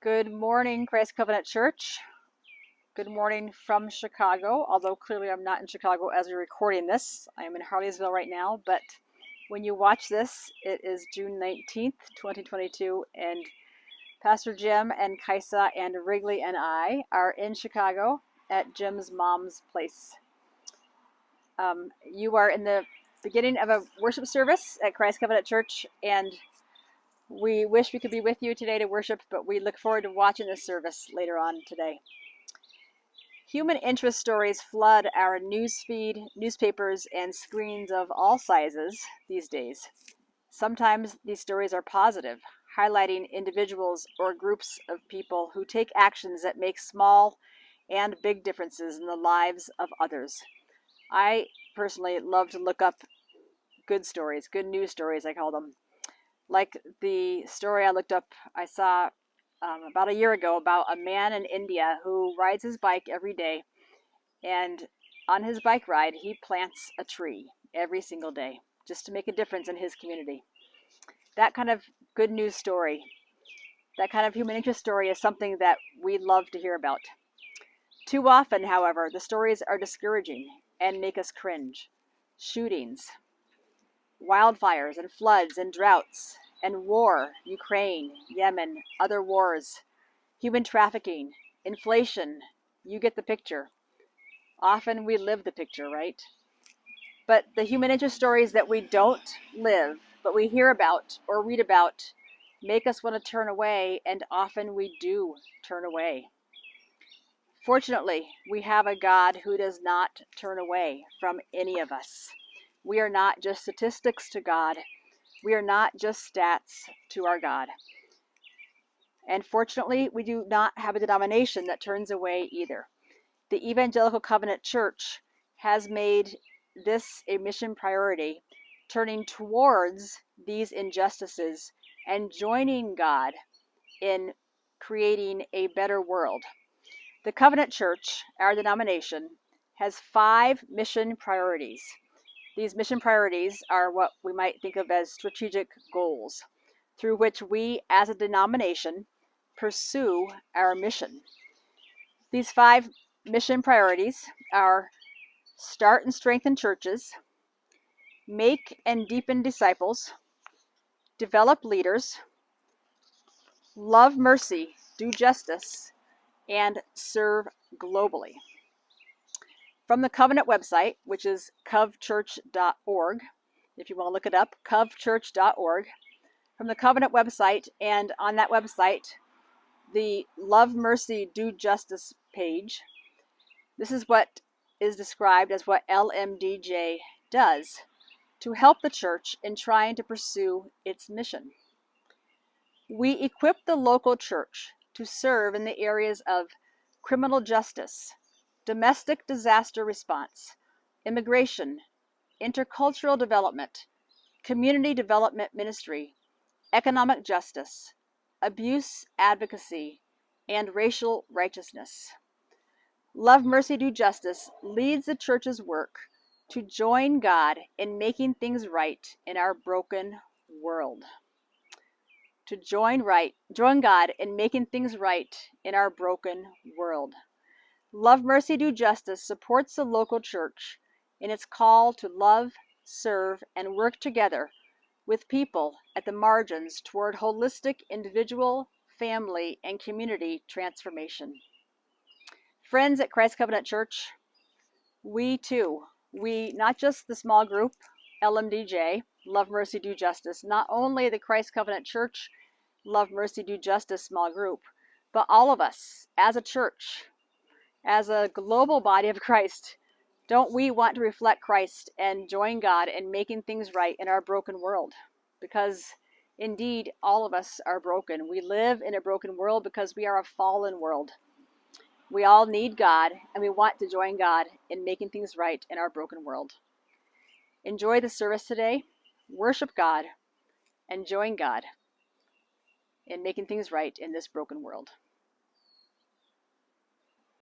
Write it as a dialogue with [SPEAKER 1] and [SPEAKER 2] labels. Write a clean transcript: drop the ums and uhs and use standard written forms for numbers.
[SPEAKER 1] Good morning, Christ Covenant Church. Good morning from Chicago, although clearly I'm not in Chicago as we're recording this. I am in Harleysville right now, but when you watch this, it is June 19th, 2022, and Pastor Jim and Kaisa and Wrigley and I are in Chicago at Jim's mom's place. You are in the beginning of a worship service at Christ Covenant Church, and we wish we could be with you today to worship, but we look forward to watching this service later on today. Human interest stories flood our newsfeed, newspapers, and screens of all sizes these days. Sometimes these stories are positive, highlighting individuals or groups of people who take actions that make small and big differences in the lives of others. I personally love to look up good stories, good news stories, I call them. Like the story I saw about a year ago about a man in India who rides his bike every day, and on his bike ride he plants a tree every single day just to make a difference in his community. That kind of good news story, that kind of human interest story is something that we love to hear about. Too often, however, the stories are discouraging and make us cringe. Shootings, wildfires and floods and droughts and war, Ukraine, Yemen, other wars, human trafficking, inflation, you get the picture. Often we live the picture, right? But the human interest stories that we don't live, but we hear about or read about, make us want to turn away, and often we do turn away. Fortunately, we have a God who does not turn away from any of us. We are not just statistics to God. We are not just stats to our God. And fortunately, we do not have a denomination that turns away either. The Evangelical Covenant Church has made this a mission priority, turning towards these injustices and joining God in creating a better world. The Covenant Church, our denomination, has 5 mission priorities. These mission priorities are what we might think of as strategic goals, through which we as a denomination pursue our mission. These 5 mission priorities are: start and strengthen churches, make and deepen disciples, develop leaders, love mercy, do justice, and serve globally. From the Covenant website, which is covchurch.org, if you want to look it up, covchurch.org. From the Covenant website, and on that website, the Love Mercy Do Justice page, this is what is described as what LMDJ does to help the church in trying to pursue its mission. We equip the local church to serve in the areas of criminal justice, domestic disaster response, immigration, intercultural development, community development ministry, economic justice, abuse advocacy, and racial righteousness. Love Mercy Do Justice leads the church's work to join God in making things right in our broken world. To join God in making things right in our broken world. Love Mercy Do Justice supports the local church in its call to love, serve, and work together with people at the margins toward holistic individual, family, and community transformation. Friends at Christ Covenant Church, we not just the small group, LMDJ, Love Mercy Do Justice, not only the Christ Covenant Church, Love Mercy Do Justice small group, but all of us as a church, as a global body of Christ, don't we want to reflect Christ and join God in making things right in our broken world? Because indeed, all of us are broken. We live in a broken world because we are a fallen world. We all need God, and we want to join God in making things right in our broken world. Enjoy the service today, worship God, and join God in making things right in this broken world.